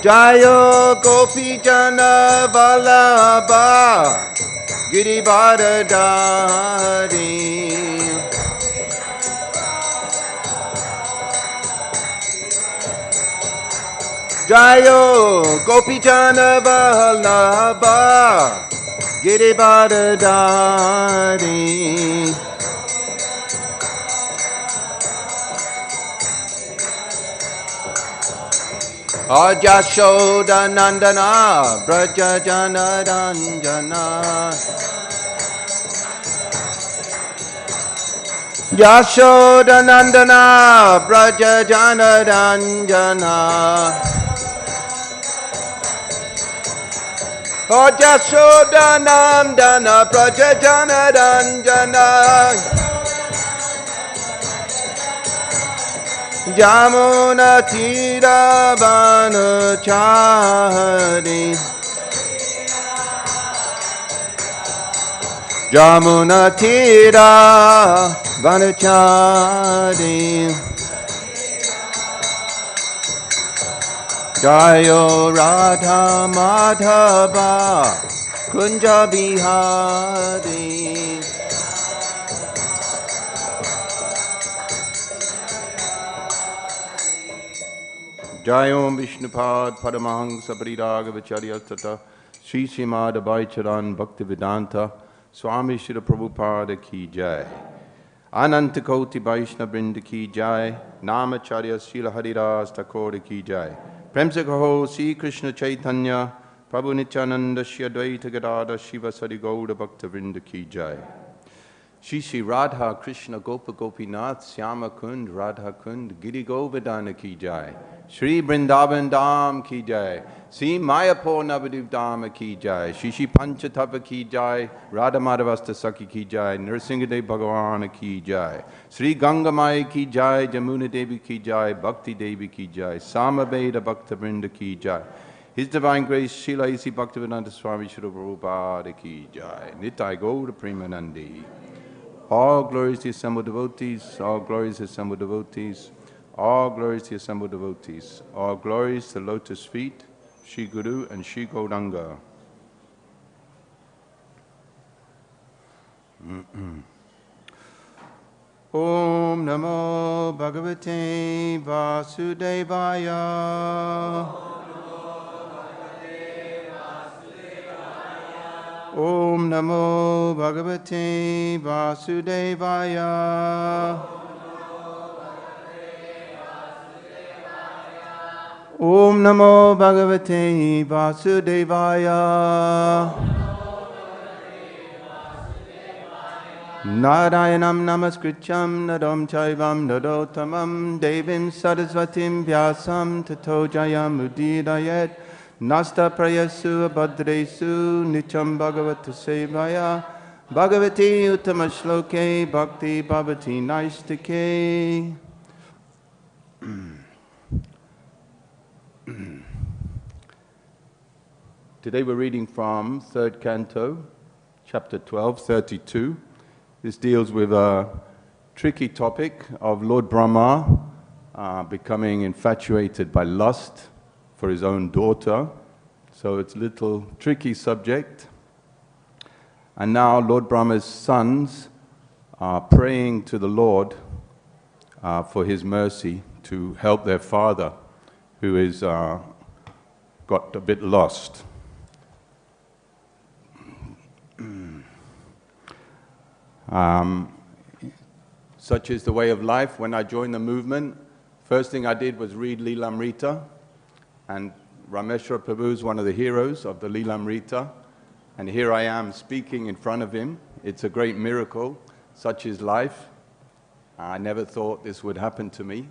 Jayo Gopi Jana Vallabha Girivardhari. Jayo Gopi Jana Vallabha Girivardhari. Jashoda Nandana Braja Jana Ranjana. Jashoda Nandana Braja Jana Ranjana. Jashoda Nandana Braja Jana Ranjana. Jamuna Tira Vanachari. Jamuna Tira Vanachari. Jayo Radha Madhava Kunja Bihari. Jayom Vishnupad Paramahang Sabriragha Vicharya Tata Sri Srimad Abhaicharan Bhaktivedanta Swami Shri Prabhupada Ki Jai Ananta Koti Vaishna Brinda Ki Jai Namacharya Srila Haridas Thakur Ki Jai Prem Se Kaho Sri Krishna Chaitanya Prabhu Nityananda Shri Advaita Gadada Shiva Sari Gaura Bhakta Vrinda Ki Jai Shri Shri Radha Krishna Gopa Gopinath Syama Kund Radha Kund Giri Govardhana Ki Jai Shri Vrindavan Dham Ki Jai Sri Mayapur Navadip Dham Ki Jai Shri Shri Panchatapa Ki Jai Radha Madhavasta Sakhi Ki Jai Nrsingadev Bhagavan Ki Jai Sri Gangamai Ki Jai Jamuna Devi Ki Jai Bhakti Devi Ki Jai Samaveda Bhakta Vrinda Ki Jai His Divine Grace Srila A.C. Bhaktivedanta Swami Srila Prabhupada Ki Jai Nitai Gaura Premanandi. All glories to the assembled devotees, all glories to the assembled devotees, all glories to the assembled devotees, all glories to the lotus feet, Shri Guru and Shri Gauranga. Om namo bhagavate vasudevaya. Om namo bhagavate vasudevaya. Om namo bhagavate vasudevaya. Narayanam namaskrityam naram chaivam narotamam devim sarasvatim vyasam tato jayam udidayet. Nasta prayasu abhadresu nityam bhagavata sevaya bhagavati uttama shloke bhakti bhavati naistike. Today we're reading from 3rd Canto, chapter 12, 32. This deals with a tricky topic of Lord Brahmā becoming infatuated by lust for his own daughter. So it's a little tricky subject. And now Lord Brahma's sons are praying to the Lord for his mercy to help their father, who is got a bit lost. Such is the way of life. When I joined the movement, first thing I did was read Lilamrita, and Rameshwara Prabhu is one of the heroes of the Lilamrita, and here I am speaking in front of him. It's a great miracle. Such is life. I never thought this would happen to me.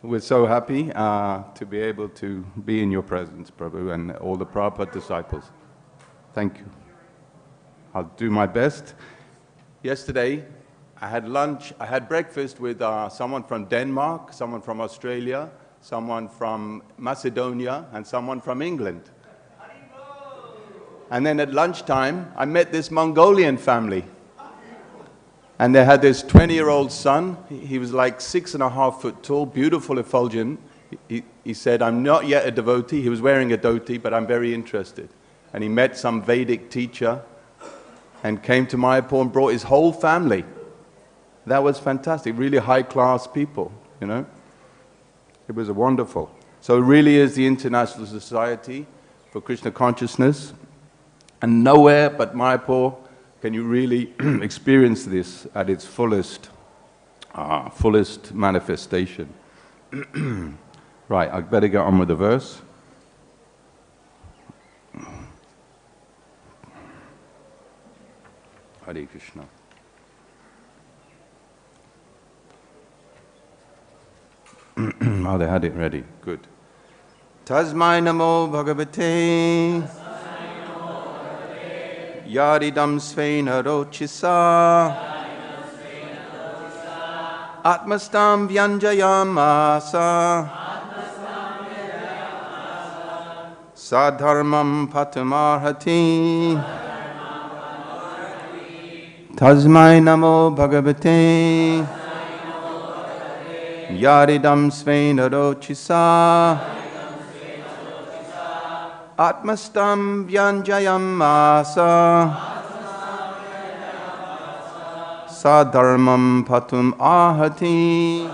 We're so happy to be able to be in your presence, Prabhu, and all the Prabhupada disciples. Thank you. I'll do my best. Yesterday, I had breakfast with someone from Denmark, someone from Australia, someone from Macedonia, and someone from England. And then at lunchtime, I met this Mongolian family. And they had this 20-year-old son. He was like 6.5 foot tall, beautiful effulgence. He said, I'm not yet a devotee. He was wearing a dhoti, but I'm very interested. And he met some Vedic teacher and came to Mayapur and brought his whole family. That was fantastic. Really high-class people, you know. It was wonderful. So it really is the International Society for Krishna Consciousness. And nowhere but Mayapur can you really experience this at its fullest manifestation. Right, I'd better get on with the verse. Hare Krishna. Oh, they had it ready. Good. Tasmai namo bhagavate. Idaṁ svena rociṣā. ātma-sthaṁ vyañjayām. Dharmam pātum arhati. Tasmai namo bhagavate. Idaṁ svena rociṣā. ātma-sthaṁ vyañjayām. dharmam pātum arhati.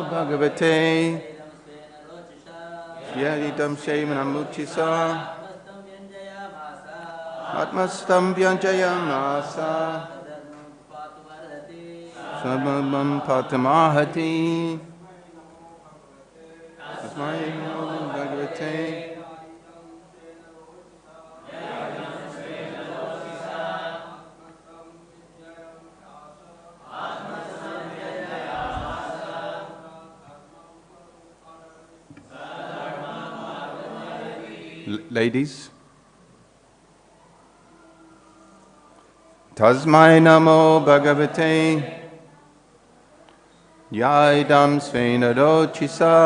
Bhagavate idaṁ rociṣā ātma-stham vyañjayām dharmam pātum arhati tasmai namo bhagavate Ladies, tasmai namo bhagavate idaṁ svena rociṣā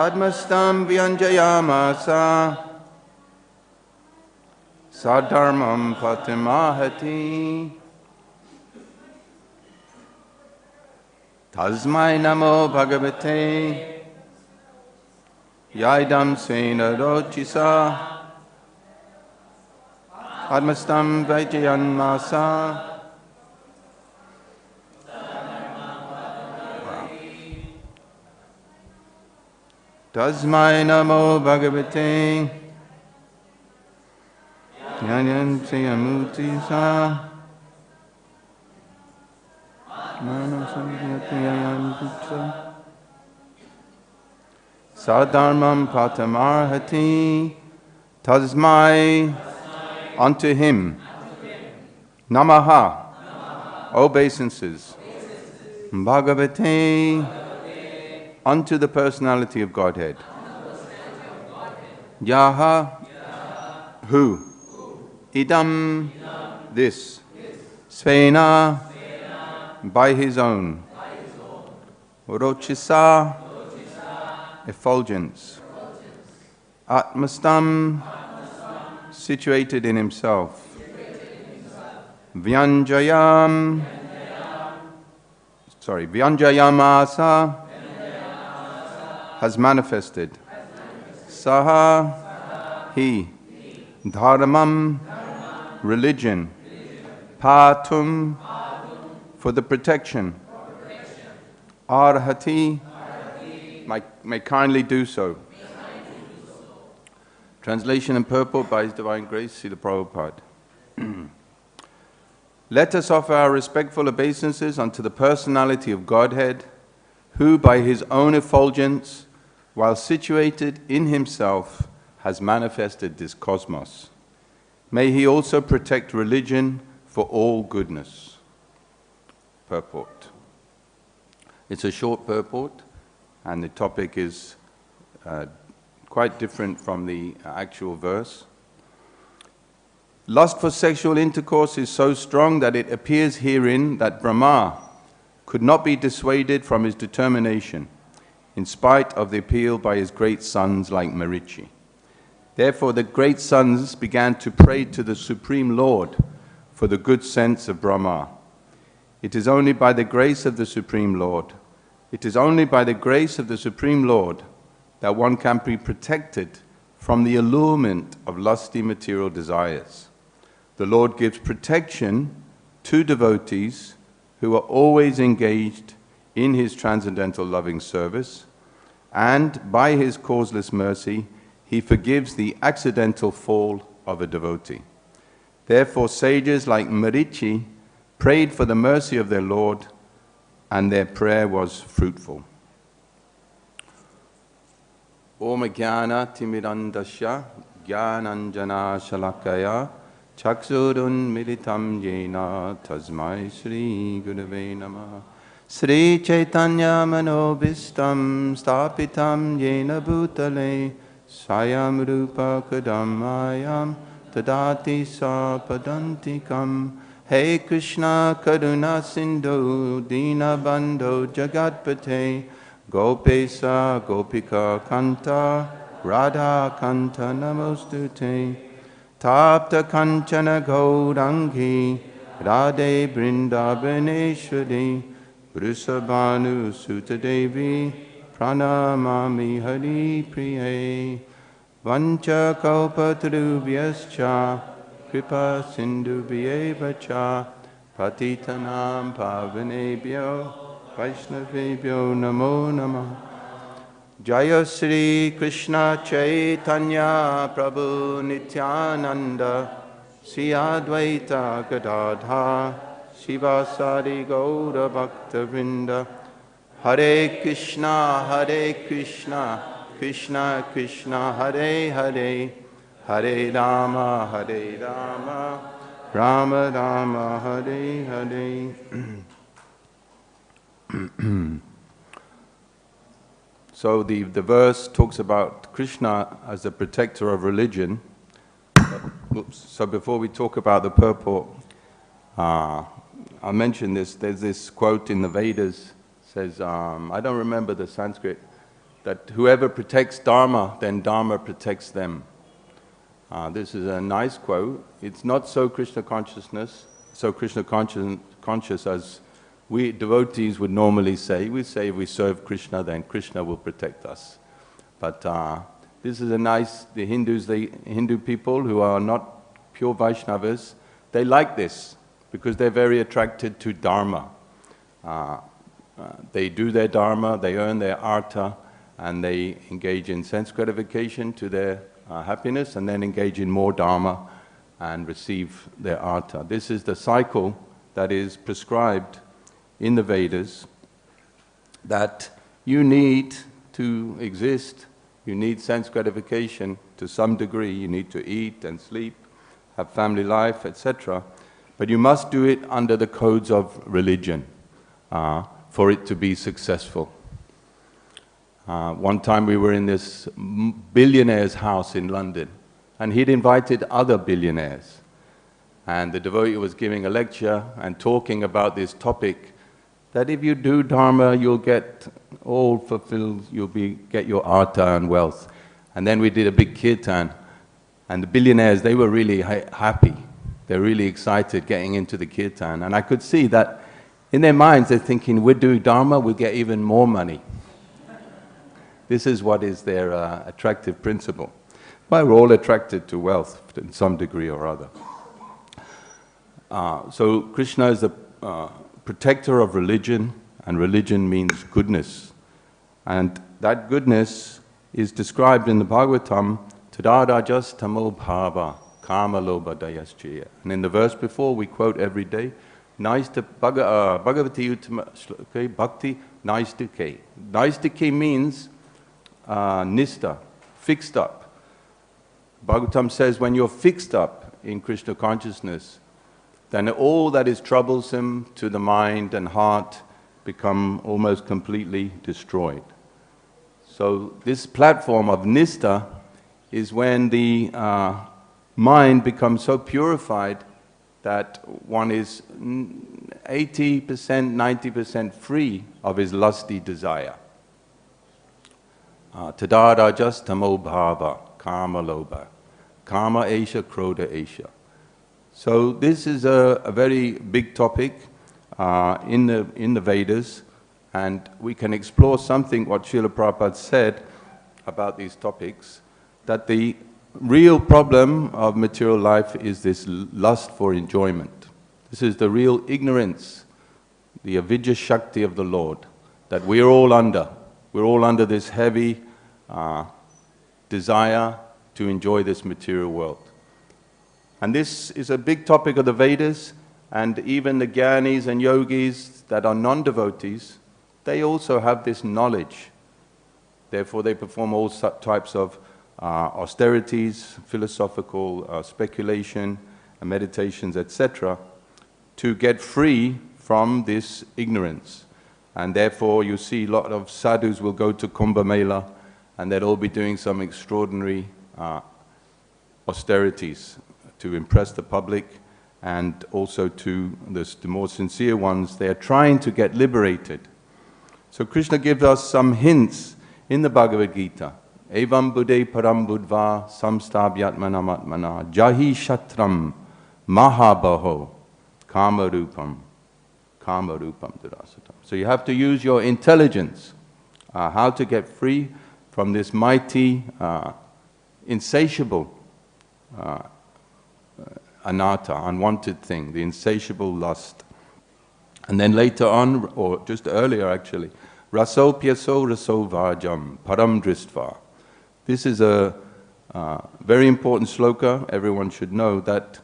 ātma-stham vyañjayām dharmam pātum arhati tasmai namo bhagavate idaṁ svena rociṣā ātma-stham vyañjayām tasmai namo bhagavate vyañjayām dharmam pātum arhati tasmai unto him namaḥ obeisances bhagavate unto the Personality of Godhead yaha who idam this svena by his own rociṣā effulgence ātma-sthaṁ situated in himself vyañjayām has manifested saha he dharmam religion pātum for the protection arhati may kindly do so. Translation and purport by His Divine Grace, Srila Prabhupada. Let us offer our respectful obeisances unto the Personality of Godhead, who by His own effulgence, while situated in Himself, has manifested this cosmos. May He also protect religion for all goodness. Purport. It's a short purport, and the topic is quite different from the actual verse. Lust for sexual intercourse is so strong that it appears herein that Brahmā could not be dissuaded from his determination, in spite of the appeal by his great sons like Marīci. Therefore the great sons began to pray to the Supreme Lord for the good sense of Brahmā. It is only by the grace of the Supreme Lord, it is only by the grace of the Supreme Lord that one can be protected from the allurement of lusty material desires. The Lord gives protection to devotees who are always engaged in His transcendental loving service, and by His causeless mercy, He forgives the accidental fall of a devotee. Therefore, sages like Marīci prayed for the mercy of their Lord, and their prayer was fruitful. Om Jnana Timirandasya Jnananjana Shalakaya Chaksurun Militam Yena Tasmai Shri Gurave Namaḥ. Sri Chaitanya Manobhistam Stapitam Yena Bhutale Swayam Rupa Kadamayam Tadati Sapadantikam. Hey Krishna Karuna Sindhu Dinabandho Jagatpate Gopesa Gopika Kanta Radha Kanta Namostute Tapta Kanchana Gaurangi Radhe Brindavaneshwari Vrisabhanu Sutadevi Pranamami Hari Priye Vancha Kalpatarubhyascha Kripa Sindhubhyeva cha Patitanam Pavanebhyo Vaishnavebhyo Namo Namah. Jaya Sri Krishna Chaitanya Prabhu Nityananda Sri Advaita Gadadha Sivasari Gaura Bhakta Vrinda. Hare Krishna Krishna Krishna Hare Hare Hare Rama Rama Rama Hare Hare. So the verse talks about Krishna as the protector of religion. So before we talk about the purport, I'll mention this. There's this quote in the Vedas, says, I don't remember the Sanskrit, that whoever protects Dharma, then Dharma protects them. This is a nice quote. It's not so Krishna conscious as we devotees would normally say. We say if we serve Krishna, then Krishna will protect us. But this is a nice, the Hindu people who are not pure Vaishnavas, they like this because they're very attracted to Dharma. They do their Dharma, they earn their artha, and they engage in sense gratification to their happiness, and then engage in more Dharma and receive their artha. This is the cycle that is prescribed in the Vedas, that you need to exist, you need sense gratification to some degree, you need to eat and sleep, have family life, etc. But you must do it under the codes of religion for it to be successful. One time we were in this billionaire's house in London, and he'd invited other billionaires. And the devotee was giving a lecture and talking about this topic, that if you do Dharma, you'll get all fulfilled, get your artha and wealth. And then we did a big kirtan, and the billionaires, they were really happy. They're really excited getting into the kirtan. And I could see that in their minds, they're thinking, we're doing Dharma, we'll get even more money. This is what is their attractive principle. But we're all attracted to wealth in some degree or other. So Krishna is the protector of religion, and religion means goodness. And that goodness is described in the Bhagavatam tadārajas-tamo bhava kama-lobha dayasjaya. And in the verse before, we quote every day, bhagavate ātma-sthaṁ bhakti naistike. Naistike means nista, fixed up. Bhagavatam says when you're fixed up in Krishna consciousness, then all that is troublesome to the mind and heart become almost completely destroyed. So this platform of nista is when the mind becomes so purified that one is 80%, 90% free of his lusty desire. Tadārajas-tamo bhava kama-lobha. Kama esha, krodha esha. So this is a very big topic in the Vedas, and we can explore something what Srila Prabhupada said about these topics, that the real problem of material life is this lust for enjoyment. This is the real ignorance, the avidya shakti of the Lord, that we're all under. We're all under this heavy desire to enjoy this material world. And this is a big topic of the Vedas, and even the jnanis and yogis that are non-devotees, they also have this knowledge. Therefore they perform all types of austerities, philosophical speculation, and meditations, etc., to get free from this ignorance. And therefore you see a lot of sadhus will go to Kumbh Mela, and they'll all be doing some extraordinary austerities to impress the public, and also to the more sincere ones. They are trying to get liberated. So Krishna gives us some hints in the Bhagavad Gita. Evam buddhe param buddhva samstabhyatmanam jahi shatram mahabaho kamarupam durasatam. So you have to use your intelligence, how to get free from this mighty, insatiable anatta, unwanted thing, the insatiable lust. And then later on, or just earlier actually, raso pyaso raso vājam param dristva. This is a very important sloka. Everyone should know that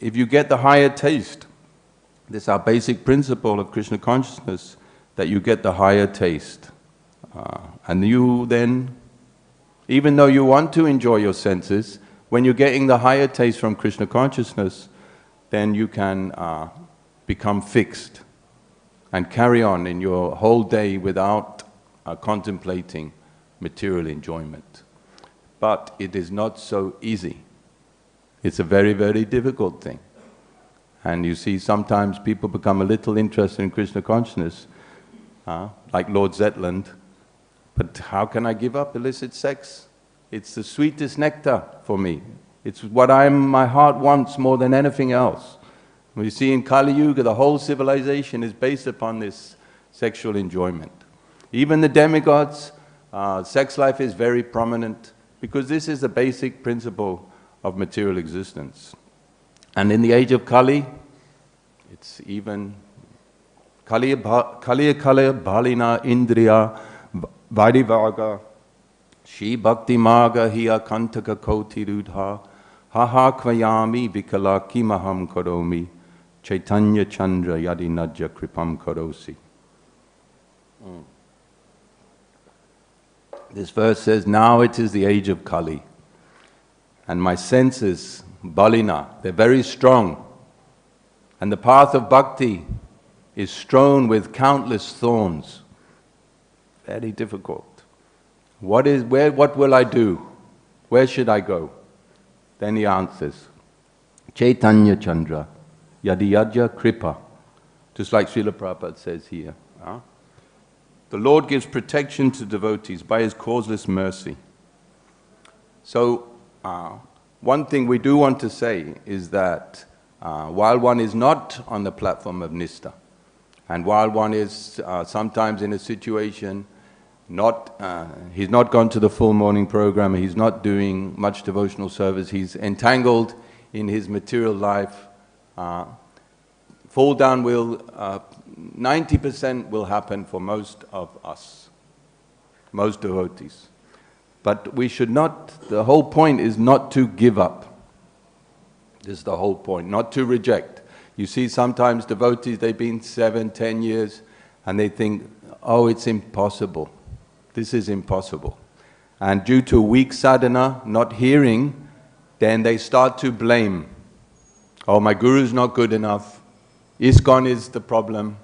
if you get the higher taste, this is our basic principle of Krishna consciousness, that you get the higher taste. And you then, even though you want to enjoy your senses, when you're getting the higher taste from Krishna consciousness, then you can become fixed and carry on in your whole day without contemplating material enjoyment. But it is not so easy. It's a very, very difficult thing. And you see sometimes people become a little interested in Krishna consciousness, like Lord Zetland. But how can I give up illicit sex? It's the sweetest nectar for me. It's what my heart wants more than anything else. We see in Kali Yuga, the whole civilization is based upon this sexual enjoyment. Even the demigods, sex life is very prominent, because this is the basic principle of material existence. And in the age of Kali, it's even Kaliya Bhalina Indriya Vaidivāga Shri Bhakti Māga Hiya Kantaka Koti Rudha Haha Kvayami Vikala Kimaham Karomi Chaitanya Chandra Yadi Najya Kripam Karosi. This verse says, now it is the age of Kali, and my senses, Balina, they're very strong, and the path of bhakti is strewn with countless thorns. Very difficult. What will I do? Where should I go? Then he answers, Chaitanya Chandra, Yadiyajya Kripa. Just like Srila Prabhupada says here. The Lord gives protection to devotees by His causeless mercy. So, one thing we do want to say is that while one is not on the platform of Nista, and while one is sometimes in a situation he's not gone to the full morning program, he's not doing much devotional service, he's entangled in his material life, fall down will, 90% will happen for most of us, most devotees. But we should not, the whole point is not to give up. This is the whole point, not to reject. You see sometimes devotees, they've been 7, 10 years, and they think, oh, it's impossible. This is impossible. And due to weak sadhana, not hearing, then they start to blame. Oh, my guru's not good enough. ISKCON is the problem.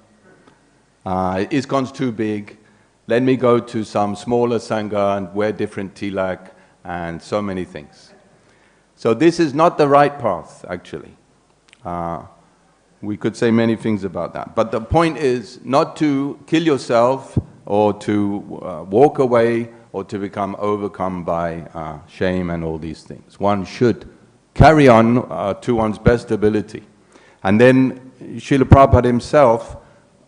ISKCON's too big. Let me go to some smaller sangha and wear different tilak and so many things. So this is not the right path, actually. We could say many things about that. But the point is not to kill yourself or to walk away or to become overcome by shame and all these things. One should carry on to one's best ability. And then Srila Prabhupada himself,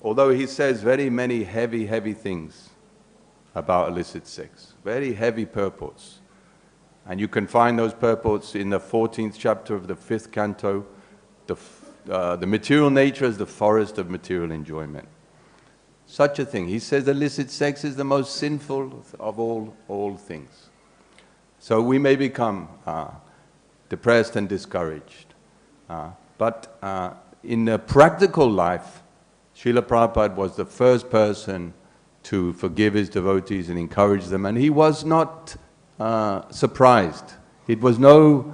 although he says very many heavy things about illicit sex, very heavy purports. And you can find those purports in the 14th chapter of the 5th canto. The material nature is the forest of material enjoyment. Such a thing. He says illicit sex is the most sinful of all things. So we may become depressed and discouraged. But in the practical life, Srila Prabhupada was the first person to forgive his devotees and encourage them, and he was not surprised. Prabhupada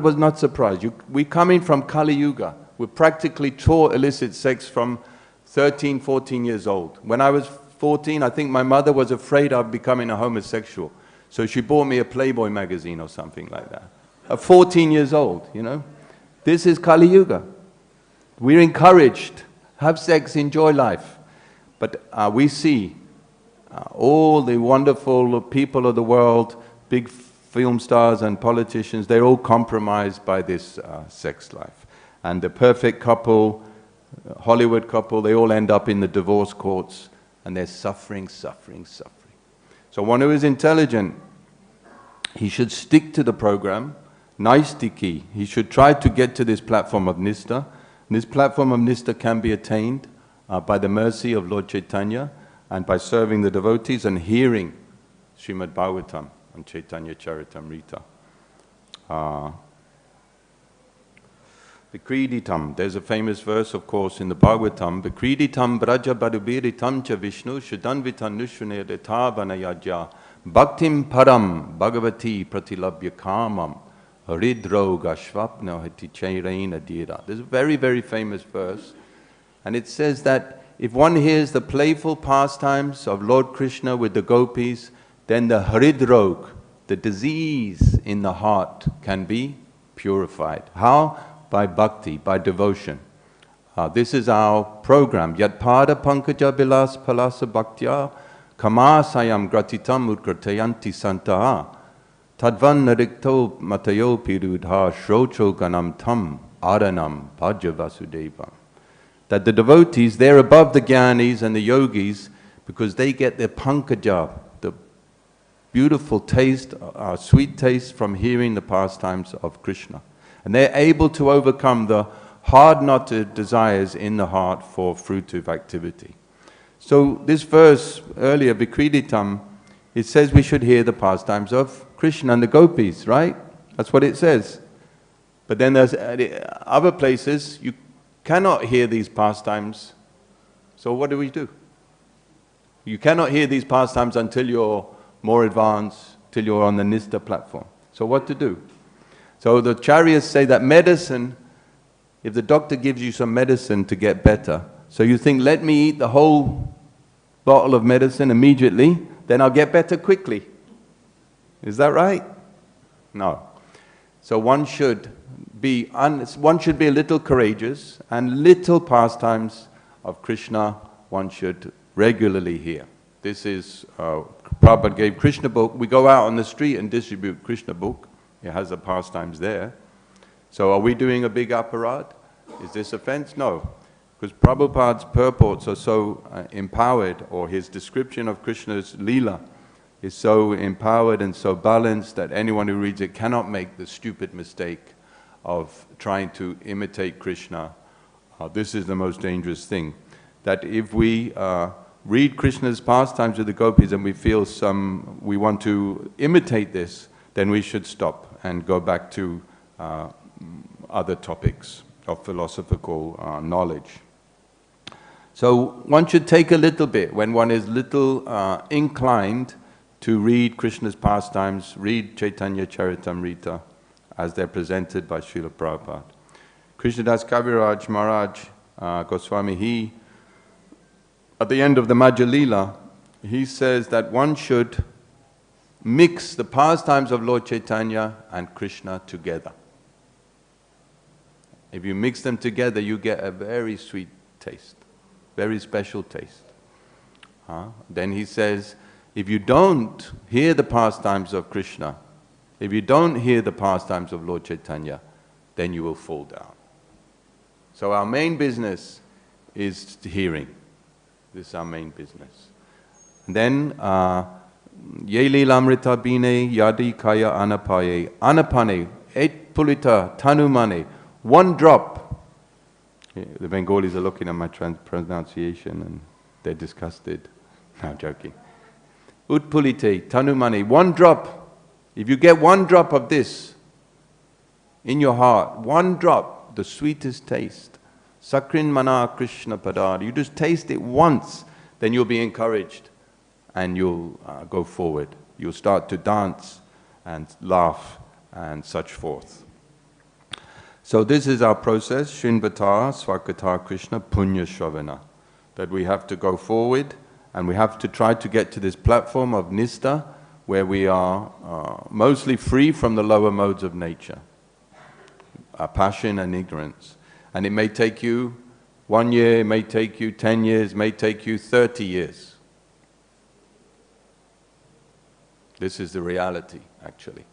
was not surprised. We're coming from Kali Yuga. We practically taught illicit sex from 13, 14 years old. When I was 14, I think my mother was afraid of becoming a homosexual. So she bought me a Playboy magazine or something like that. At 14 years old, you know. This is Kali Yuga. We're encouraged. Have sex, enjoy life. But we see all the wonderful people of the world, big film stars and politicians, they're all compromised by this sex life. And the perfect couple, Hollywood couple, they all end up in the divorce courts and they're suffering. So one who is intelligent, he should stick to the program, naistiki. He should try to get to this platform of nistha. And this platform of nistha can be attained by the mercy of Lord Chaitanya and by serving the devotees and hearing Srimad Bhagavatam and Chaitanya Charitamrita. Vikriditam, there's a famous verse, of course, in the Bhagavatam. Vikriditam braja badubiritam cha Vishnu shudanvitan nushune detavanayajya bhaktim param bhagavati pratilabhya kamam hridroga shvapna hati chairena dira. There's a very, very famous verse. And it says that if one hears the playful pastimes of Lord Krishna with the gopis, then the hridrog, the disease in the heart, can be purified. How? By bhakti, by devotion. This is our program. Yat pada pankaja bilas palasa bhaktya kamasayam gratitam utkratayanti santaha tadvan narikto matayo pirudha shrocho ganam tam aranam bhaja vasudevam. That the devotees, they're above the jnanis and the yogis because they get their pankaja, the beautiful taste, sweet taste from hearing the pastimes of Krishna. And they're able to overcome the hard-knotted desires in the heart for fruitive activity. So this verse earlier, Vikriditam, it says we should hear the pastimes of Krishna and the gopis, right? That's what it says. But then there's other places you cannot hear these pastimes. So what do? You cannot hear these pastimes until you're more advanced, till you're on the nistha platform. So what to do? So the Acharyas say that medicine, if the doctor gives you some medicine to get better, so you think, let me eat the whole bottle of medicine immediately, then I'll get better quickly. Is that right? No. So one should be a little courageous, and little pastimes of Krishna one should regularly hear. This is, Prabhupada gave Krishna book. We go out on the street and distribute Krishna book. It has the pastimes there. So are we doing a big aparad? Is this offense? No. Because Prabhupada's purports are so empowered, or his description of Krishna's Leela is so empowered and so balanced that anyone who reads it cannot make the stupid mistake of trying to imitate Krishna. This is the most dangerous thing. That if we read Krishna's pastimes with the gopis and we feel we want to imitate this, then we should stop and go back to other topics of philosophical knowledge. So one should take a little bit, when one is little inclined to read Krishna's pastimes, read Chaitanya Charitamrita as they're presented by Srila Prabhupada. Krishnadas Kaviraj Maharaj Goswami, at the end of the Madhya Lila, he says that one should mix the pastimes of Lord Chaitanya and Krishna together. If you mix them together, you get a very sweet taste, very special taste. Then he says, if you don't hear the pastimes of Krishna, if you don't hear the pastimes of Lord Chaitanya, then you will fall down. So our main business is hearing. This is our main business. And then, Ye lilamrita bine yadi kaya anapaye, anapane, et pulita tanumane, one drop. The Bengalis are looking at my pronunciation and they're disgusted. No, I'm joking. Utpulite tanumane, one drop. If you get one drop of this in your heart, one drop, the sweetest taste. Sakrin mana Krishna padar. You just taste it once, then you'll be encouraged and you'll go forward. You'll start to dance and laugh and such forth. So this is our process, Shinvata Svakata Krishna Punya Shravana, that we have to go forward and we have to try to get to this platform of Nistha where we are mostly free from the lower modes of nature, passion and ignorance. And it may take you 1 year, it may take you 10 years, it may take you 30 years. This is the reality, actually.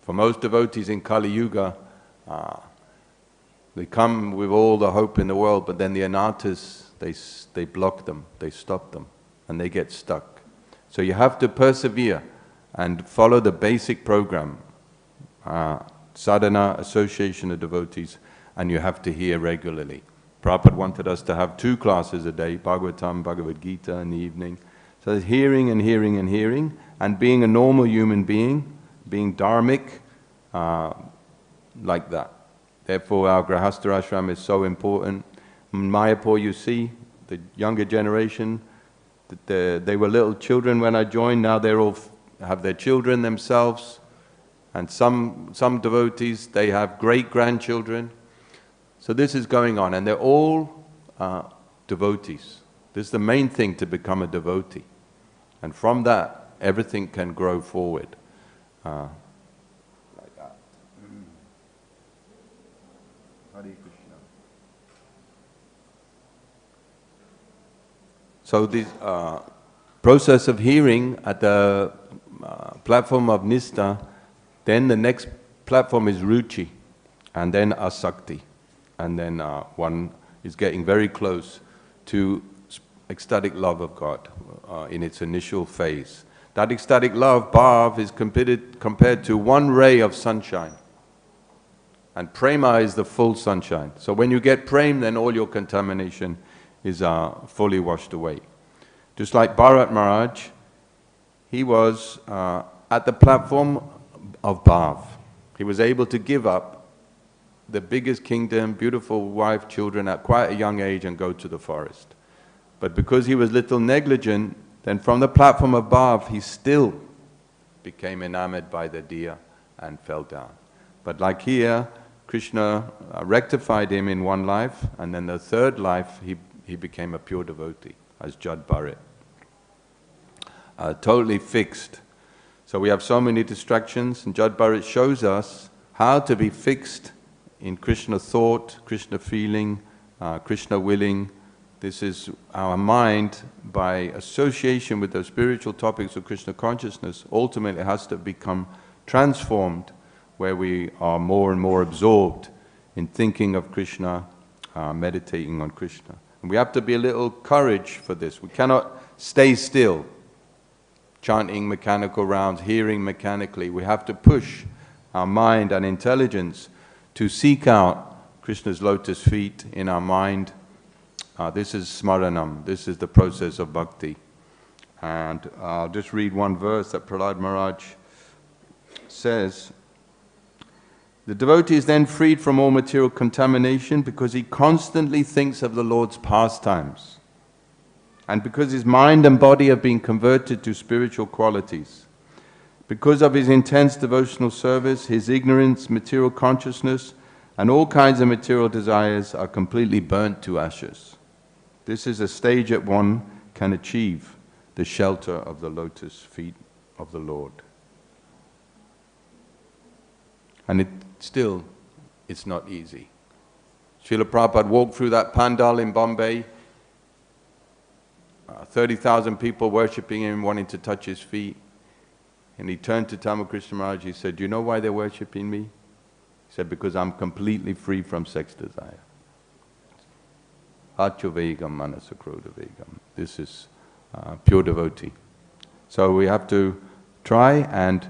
For most devotees in Kali Yuga, they come with all the hope in the world, but then the anarthas, they block them, they stop them, and they get stuck. So you have to persevere and follow the basic program, sadhana, association of devotees, and you have to hear regularly. Prabhupada wanted us to have 2 classes a day, Bhagavatam, Bhagavad Gita in the evening. So there's hearing and hearing and hearing, and being a normal human being, being dharmic, like that. Therefore our Grahastha ashram is so important. In Mayapur you see, the younger generation, they were little children when I joined, now they all have their children themselves, and some devotees, they have great-grandchildren. So this is going on, and they're all devotees. This is the main thing, to become a devotee. And from that, everything can grow forward. Like that. Hare Krishna. So this process of hearing at the platform of Nistha, then the next platform is Ruchi, and then Asakti. And then one is getting very close to ecstatic love of God in its initial phase. That ecstatic love, bhav, is compared to one ray of sunshine. And prema is the full sunshine. So when you get prem, then all your contamination is fully washed away. Just like Bharat Maharaj, he was at the platform of bhav. He was able to give up the biggest kingdom, beautiful wife, children at quite a young age and go to the forest. But because he was little negligent, then from the platform of bhav, he still became enamored by the deer and fell down. But like here, Krishna rectified him in one life, and then the third life, he became a pure devotee, as Jad Bharat. Totally fixed. So we have so many distractions, and Jad Bharat shows us how to be fixed in Krishna thought, Krishna feeling, Krishna willing. This is our mind, by association with the spiritual topics of Krishna consciousness, ultimately has to become transformed, where we are more and more absorbed in thinking of Krishna, meditating on Krishna. And we have to be a little courage for this. We cannot stay still, chanting mechanical rounds, hearing mechanically. We have to push our mind and intelligence to seek out Krishna's lotus feet in our mind, this is smaranam, this is the process of bhakti. And I'll just read one verse that Prahlad Maharaj says. The devotee is then freed from all material contamination because he constantly thinks of the Lord's pastimes, and because his mind and body have been converted to spiritual qualities. Because of his intense devotional service, his ignorance, material consciousness, and all kinds of material desires are completely burnt to ashes. This is a stage that one can achieve the shelter of the lotus feet of the Lord. And it's not easy. Srila Prabhupada walked through that pandal in Bombay, 30,000 people worshipping him, wanting to touch his feet. And he turned to Tamakrishna Maharaj, he said, "Do you know why they're worshipping me?" He said, "Because I'm completely free from sex desire." Achyavegam manasakrodavegam. This is pure devotee. So we have to try, and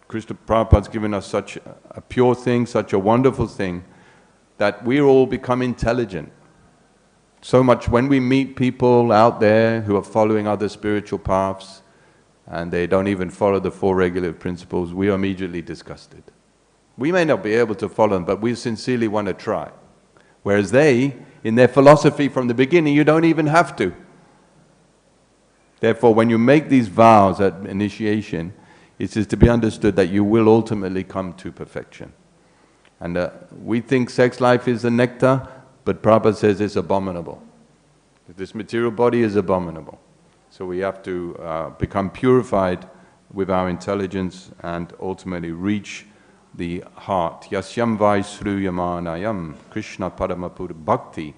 Krishna Prabhupada's given us such a pure thing, such a wonderful thing, that we all become intelligent. So much when we meet people out there who are following other spiritual paths, and they don't even follow the four regulative principles, we are immediately disgusted. We may not be able to follow them, but we sincerely want to try. Whereas they, in their philosophy from the beginning, you don't even have to. Therefore, when you make these vows at initiation, it is to be understood that you will ultimately come to perfection. And we think sex life is the nectar, but Prabhupada says it's abominable. This material body is abominable. So we have to become purified with our intelligence and ultimately reach the heart. Yasyam vai sruyamanayam Krishna paramapura bhakti.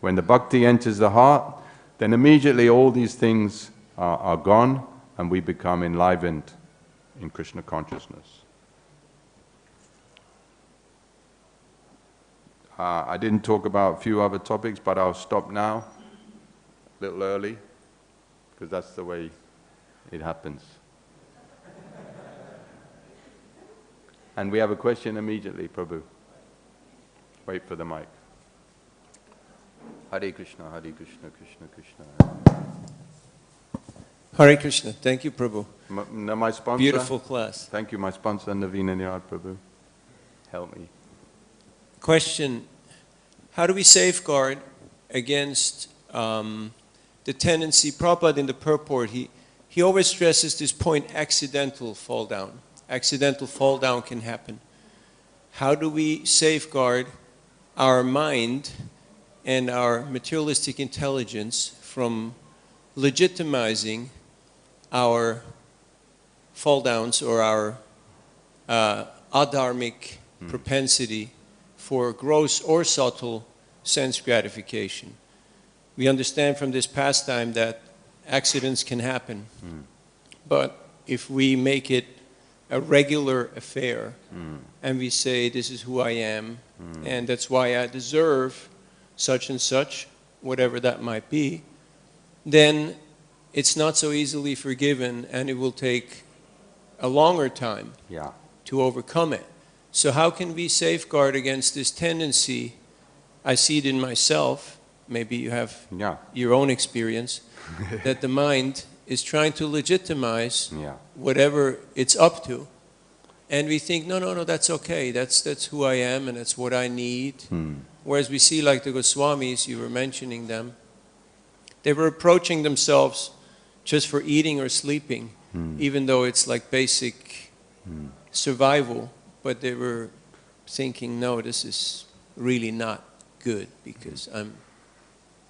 When the bhakti enters the heart, then immediately all these things are gone, and we become enlivened in Krishna consciousness. I didn't talk about a few other topics, but I'll stop now, a little early, because that's the way it happens. And we have a question immediately, Prabhu. Wait for the mic. Hare Krishna, Hare Krishna, Krishna Krishna. Hare Krishna. Thank you, Prabhu. My sponsor. Beautiful class. Thank you, my sponsor, Naveen Niyar, Prabhu. Help me. Question: how do we safeguard against the tendency? Prabhupada in the Purport, he always stresses this point: accidental fall down. Accidental fall down can happen. How do we safeguard our mind and our materialistic intelligence from legitimizing our fall downs or our adharmic propensity for gross or subtle sense gratification? We understand from this pastime that accidents can happen, but if we make it a regular affair and we say, this is who I am, and that's why I deserve such and such, whatever that might be, then it's not so easily forgiven, and it will take a longer time to overcome it. So how can we safeguard against this tendency? I see it in myself, maybe you have your own experience, that the mind is trying to legitimize whatever it's up to. And we think, no, that's okay, that's who I am and that's what I need. Whereas we see like the Goswamis, you were mentioning them, they were approaching themselves just for eating or sleeping, even though it's like basic survival, but they were thinking, no, this is really not good because I'm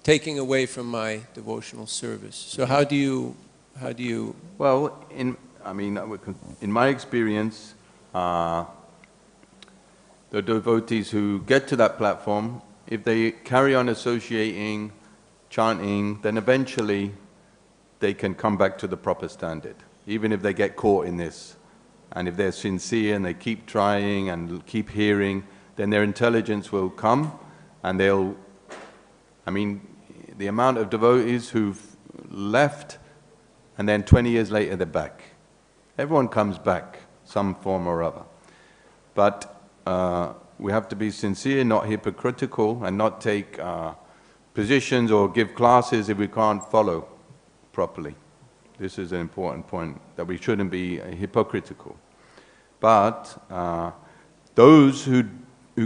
taking away from my devotional service. So how do you? Well, in my experience, the devotees who get to that platform, if they carry on associating, chanting, then eventually they can come back to the proper standard, even if they get caught in this. And if they're sincere and they keep trying and keep hearing, then their intelligence will come, and they'll, the amount of devotees who've left and then 20 years later they're back. Everyone comes back, some form or other. But we have to be sincere, not hypocritical, and not take positions or give classes if we can't follow properly. This is an important point, that we shouldn't be hypocritical. But those who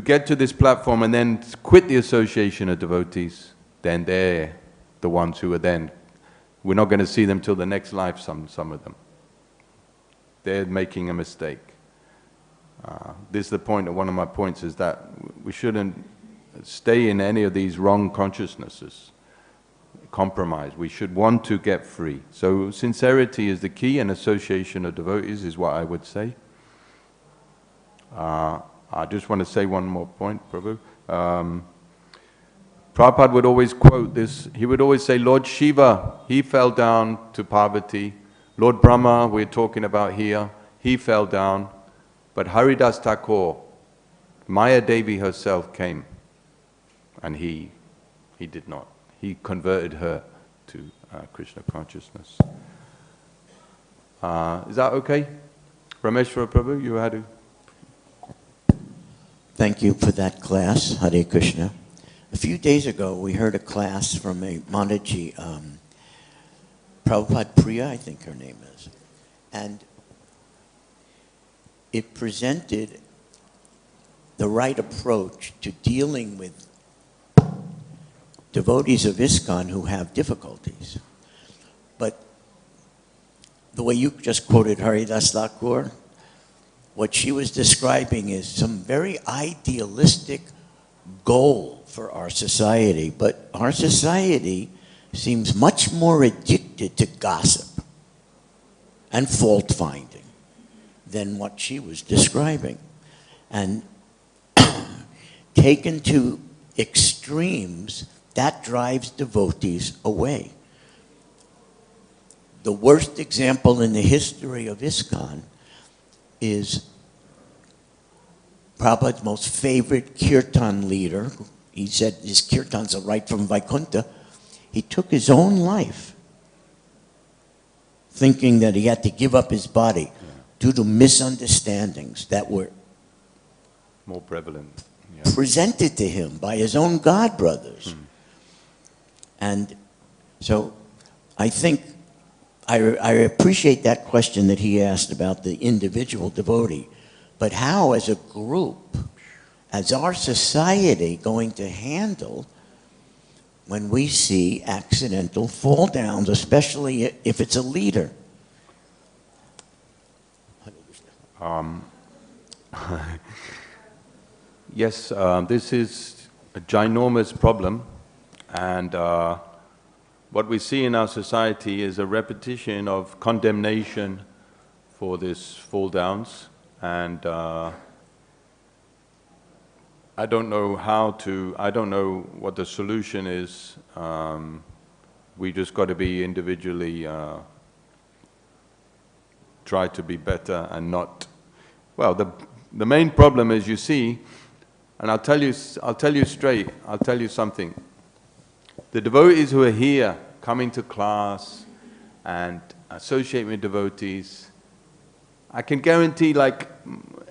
get to this platform and then quit the association of devotees, then they're the ones who are then, we're not going to see them till the next life, some of them. They're making a mistake. This is the point, one of my points is that we shouldn't stay in any of these wrong consciousnesses, compromise. We should want to get free. So sincerity is the key, and association of devotees is what I would say. I just want to say one more point, Prabhu. Prabhupada would always quote this. He would always say, Lord Shiva, he fell down to Parvati. Lord Brahmā, we're talking about here, he fell down. But Haridas Thakur, Maya Devi herself came, and he did not. He converted her to Krishna consciousness. Is that okay? Rameshwara Prabhu, you had to... Thank you for that class, Hare Krishna. A few days ago, we heard a class from a Mataji, Prabhupada Priya, I think her name is, and it presented the right approach to dealing with devotees of ISKCON who have difficulties. But the way you just quoted Haridas Thakur, what she was describing is some very idealistic goal for our society, but our society seems much more addicted to gossip and fault-finding than what she was describing. And taken to extremes, that drives devotees away. The worst example in the history of ISKCON is Prabhupada's most favorite kirtan leader. He said his kirtans are right from Vaikuntha. He took his own life, thinking that he had to give up his body due to misunderstandings that were more prevalent. Presented to him by his own god brothers. And so I think I appreciate that question that he asked about the individual devotee, but how as a group, as our society, going to handle when we see accidental fall downs, especially if it's a leader? Yes, this is a ginormous problem, and what we see in our society is a repetition of condemnation for this fall downs, and I don't know I don't know what the solution is. We just got to be individually, try to be better and not, well, the main problem is, you see, and I'll tell you straight, I'll tell you something. The devotees who are here, coming to class and associate with devotees, I can guarantee, like,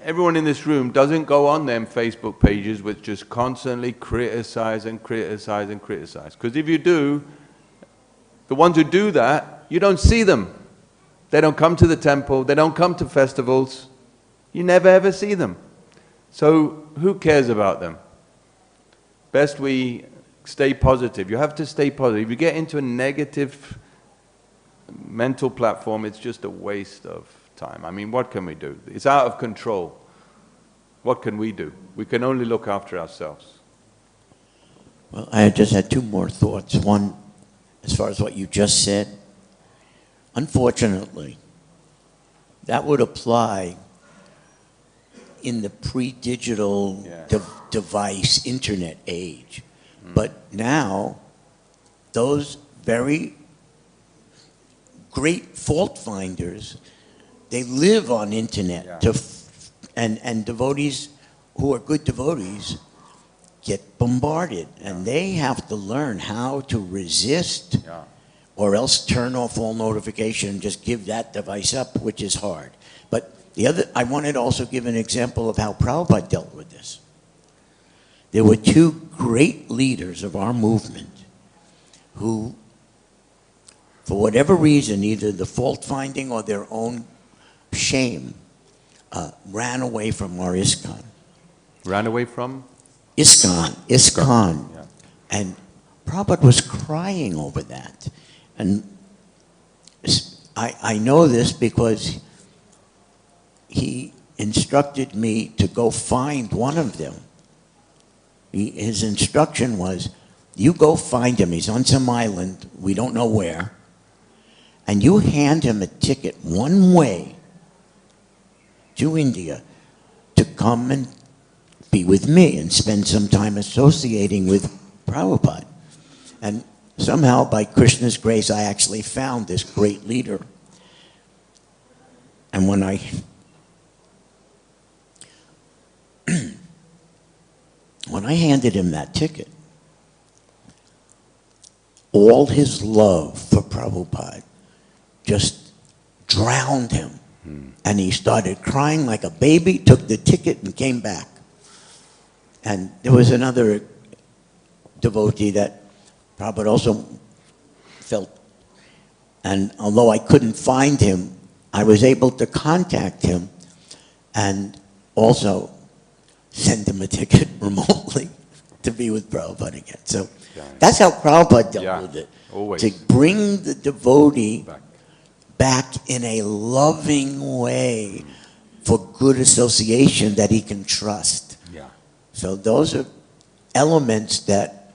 everyone in this room doesn't go on them Facebook pages which just constantly criticize and criticize and criticize. Because if you do, the ones who do that, you don't see them. They don't come to the temple, they don't come to festivals. You never ever see them. So who cares about them? Best we stay positive. You have to stay positive. If you get into a negative mental platform, it's just a waste of time. I mean, what can we do? It's out of control. What can we do? We can only look after ourselves. Well, I just had two more thoughts. One, as far as what you just said, unfortunately, that would apply in the pre-digital device internet age. But now, those very great fault finders, they live on internet, and devotees who are good devotees get bombarded, and they have to learn how to resist, or else turn off all notification and just give that device up, which is hard. But the other, I wanted to also give an example of how Prabhupada dealt with this. there were two great leaders of our movement who, for whatever reason, either the fault-finding or their own shame, ran away from our ISKCON. Ran away from? ISKCON. Yeah. And Prabhupada was crying over that. And I know this because he instructed me to go find one of them. His instruction was, you go find him. He's on some island, we don't know where, and you hand him a ticket one way to India to come and be with me and spend some time associating with Prabhupada. And somehow, by Krishna's grace, I actually found this great leader. And when I handed him that ticket, all his love for Prabhupada just drowned him. And he started crying like a baby, took the ticket and came back. And there was another devotee that Prabhupada also felt. And although I couldn't find him, I was able to contact him and also send him a ticket remotely to be with Prabhupada again. So that's how Prabhupada dealt with it. Always. To bring the devotee back in a loving way for good association that he can trust. Yeah. So those are elements that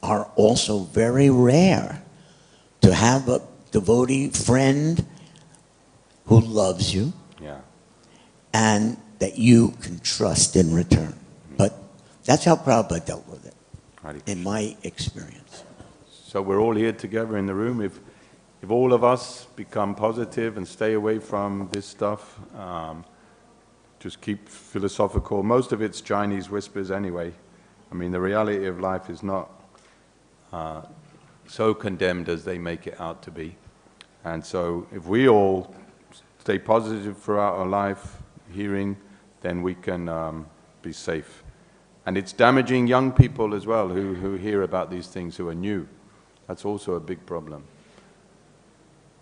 are also very rare. To have a devotee friend who loves you and that you can trust in return. But that's how Prabhupada dealt with it, in my experience. So we're all here together in the room. If all of us become positive and stay away from this stuff, just keep philosophical. Most of it's Chinese whispers anyway. I mean, the reality of life is not so condemned as they make it out to be. And so if we all stay positive throughout our life, hearing, then we can be safe. And it's damaging young people as well who hear about these things, who are new. That's also a big problem.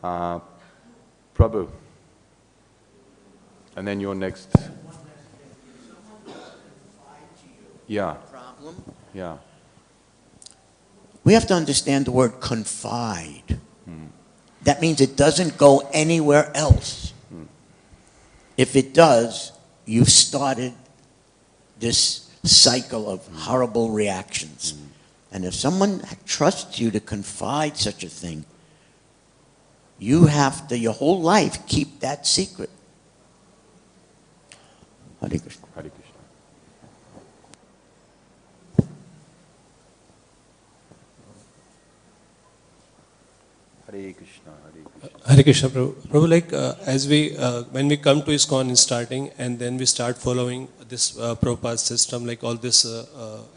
Prabhu. And then you're next. Yeah. Problem? Yeah. We have to understand the word confide. That means it doesn't go anywhere else. If it does, you've started this cycle of horrible reactions. And if someone trusts you to confide such a thing, you have to, your whole life, keep that secret. Hare Krishna. Hare Krishna. Hare Krishna, Hare Krishna. Hare Krishna, Prabhu. Prabhu, like as we, when we come to ISKCON in starting, and then we start following this Prabhupada system, like all this,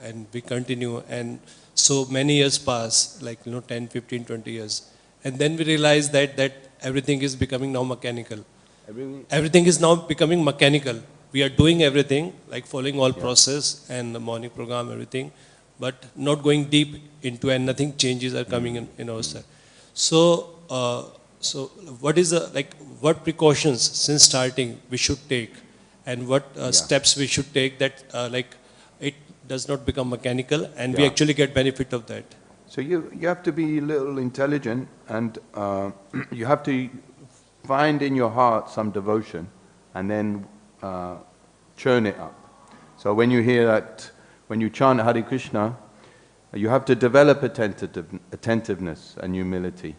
and we continue, and so many years pass, like 10, 15, 20 years, and then we realize that everything is becoming now mechanical. Everything is now becoming mechanical. We are doing everything, like following all process and the morning program, everything, but not going deep into, and nothing changes are coming in ourselves. So, so what is what precautions since starting we should take, and what steps we should take that it does not become mechanical and we actually get benefit of that? So you have to be a little intelligent, and you have to find in your heart some devotion, and then churn it up. So when you hear that, when you chant Hare Krishna, you have to develop attentiveness and humility.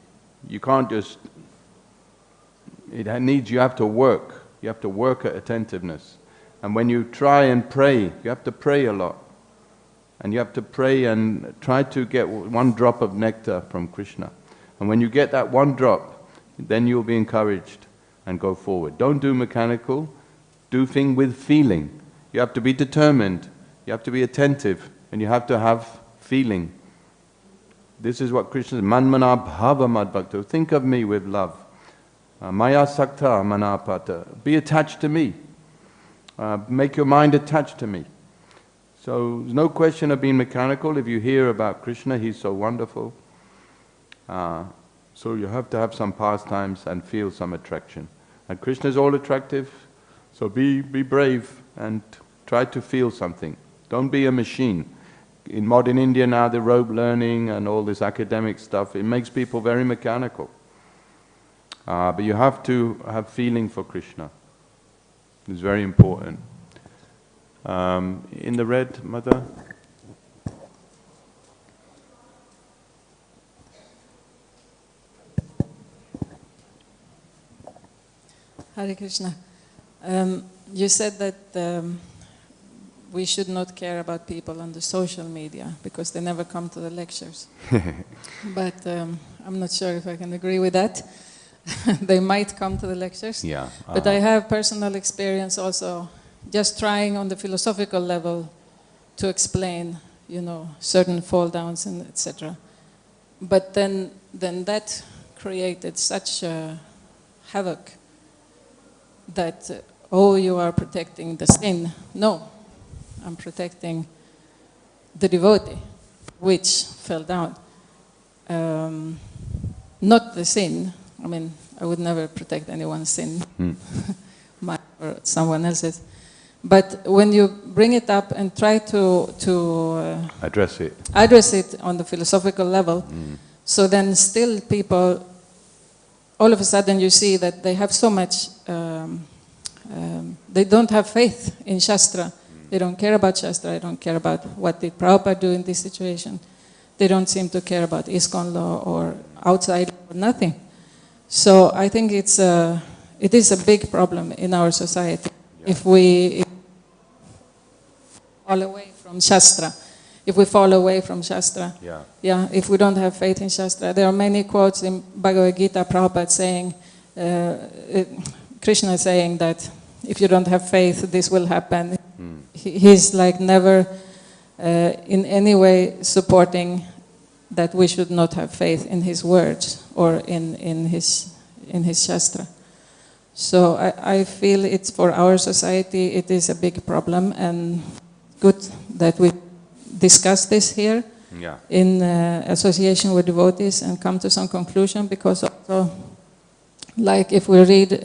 You can't just, you have to work. You have to work at attentiveness. And when you try and pray, you have to pray a lot. And you have to pray and try to get one drop of nectar from Krishna. And when you get that one drop, then you'll be encouraged and go forward. Don't do mechanical, do things with feeling. You have to be determined, you have to be attentive, and you have to have feeling. This is what Krishna says, manmana bhava madbhakta. Think of me with love. Maya sakta manapata. Be attached to me. Make your mind attached to me. So there's no question of being mechanical. If you hear about Krishna, he's so wonderful. So you have to have some pastimes and feel some attraction. And Krishna is all attractive, so be brave and try to feel something. Don't be a machine. In modern India now, the rote learning and all this academic stuff, it makes people very mechanical. But you have to have feeling for Krishna. It's very important. In the red, Mother? Hare Krishna. You said that we should not care about people on the social media because they never come to the lectures. But I'm not sure if I can agree with that. They might come to the lectures. Yeah. But I have personal experience also, just trying on the philosophical level to explain, you know, certain fall downs and etc. But then that created such havoc that, oh, you are protecting the sin. No, I'm protecting the devotee, which fell down. Not the sin. I mean, I would never protect anyone's sin, mine or someone else's. But when you bring it up and try to address it on the philosophical level, so then still people, all of a sudden you see that they have so much, they don't have faith in Shastra. They don't care about Shastra. They don't care about what did Prabhupada do in this situation. They don't seem to care about ISKCON law or outside or nothing. So I think it is a big problem in our society if we fall away from Shastra. If we fall away from Shastra, if we don't have faith in Shastra. There are many quotes in Bhagavad Gita, Prabhupada saying, Krishna saying that if you don't have faith, this will happen. He's like never in any way supporting that we should not have faith in his words or in his Shastra. So I feel it's for our society, it is a big problem, and good that we discuss this here in association with devotees and come to some conclusion, because also, like if we read,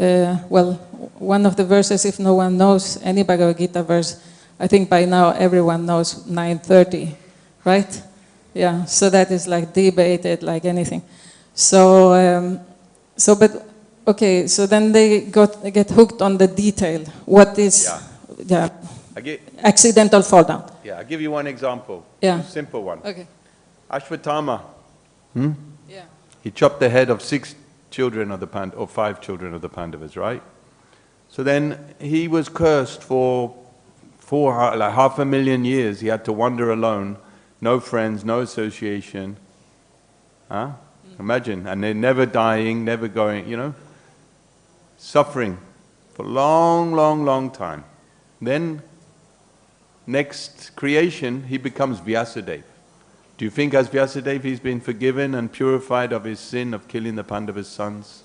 well, one of the verses, if no one knows any Bhagavad Gita verse, I think by now everyone knows 9:30, right? Yeah, so that is like debated like anything. So, but okay, so then they get hooked on the detail. What is accidental fall down? Yeah, I'll give you one example. Yeah. A simple one. Okay. Ashwatthama. Yeah. He chopped the head of 6 children of the or 5 children of the Pandavas, right? So then he was cursed for like 500,000 years. He had to wander alone, no friends, no association. Imagine, and they're never dying, never going, you know, suffering for a long, long, long time. Then, next creation, he becomes Vyasadeva. Do you think as Vyasadeva he's been forgiven and purified of his sin of killing the Pandavas' sons?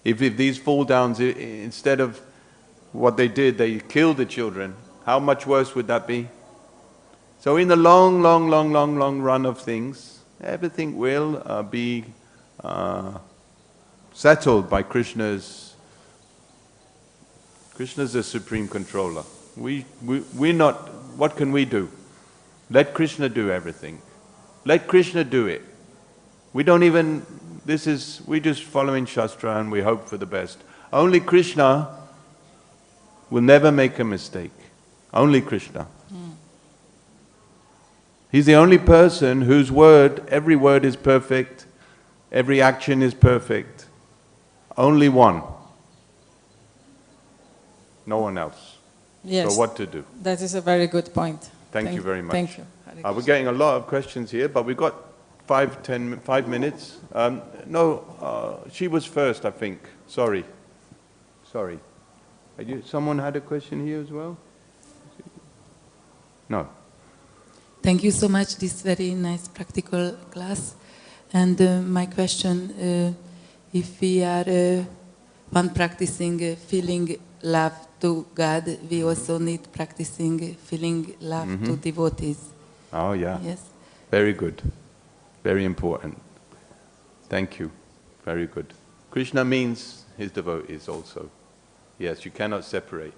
If these fall downs, instead of what they did, they killed the children, how much worse would that be? So in the long, long, long, long, long run of things, everything will be settled by Krishna's the supreme controller. We're not, what can we do? Let Krishna do everything. Let Krishna do it. We don't even, we're just following Shastra and we hope for the best. Only Krishna will never make a mistake. Only Krishna. He's the only person whose every word is perfect, every action is perfect. Only one. No one else. Yes. So what to do? That is a very good point. Thank you very much. Thank you. We're getting a lot of questions here, but we've got 5 minutes. She was first, I think. Sorry. Someone had a question here as well? No. Thank you so much. This very nice practical class. And my question, if we are one practicing feeling love to God, we also need practicing feeling love to devotees. Oh, yeah. Yes. Very good. Very important. Thank you. Very good. Krishna means his devotees also. Yes, you cannot separate.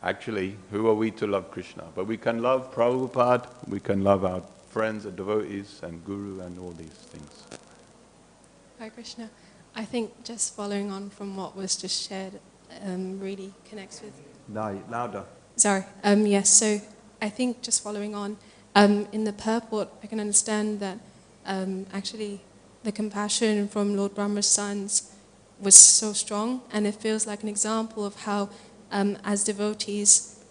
Actually, who are we to love Krishna? But we can love Prabhupada, we can love our friends and devotees and Guru and all these things. Hare Krishna. I think just following on from what was just shared really connects with... No, louder. Sorry. Yes, so I think just following on, in the purport, I can understand that actually the compassion from Lord Brahma's sons was so strong, and it feels like an example of how, as devotees,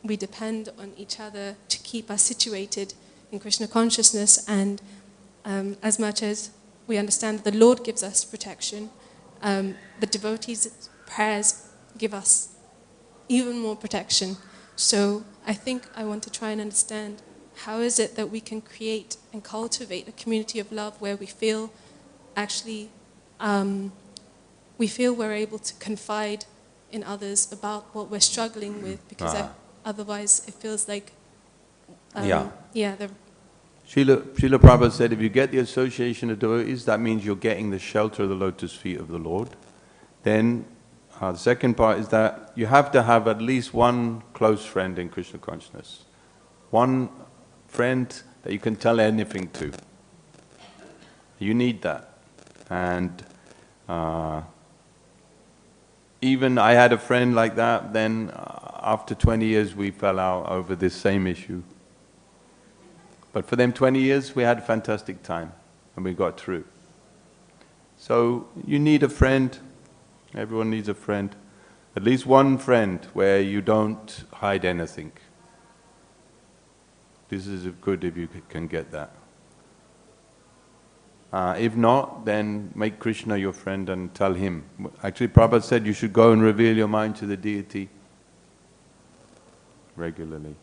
we depend on each other to keep us situated in Krishna consciousness, and as much as we understand that the Lord gives us protection, the devotees' prayers give us even more protection. So I think I want to try and understand how is it that we can create and cultivate a community of love where we feel actually we're able to confide in others about what we're struggling with, because otherwise it feels like Srila Prabhupada said, if you get the association of devotees, that means you're getting the shelter of the lotus feet of the Lord. Then the second part is that you have to have at least one close friend in Krishna consciousness. One friend that you can tell anything to. You need that. And even I had a friend like that, then after 20 years we fell out over this same issue. But for them 20 years we had a fantastic time and we got through. So you need a friend, everyone needs a friend. At least one friend where you don't hide anything. This is good if you can get that. If not, then make Krishna your friend and tell him. Actually, Prabhupada said you should go and reveal your mind to the deity regularly.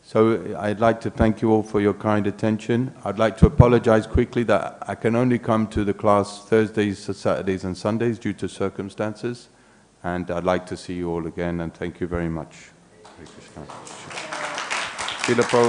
So I'd like to thank you all for your kind attention. I'd like to apologize quickly that I can only come to the class Thursdays, Saturdays and Sundays due to circumstances. And I'd like to see you all again, and thank you very much. Hare Krishna. Srila Prabhupada.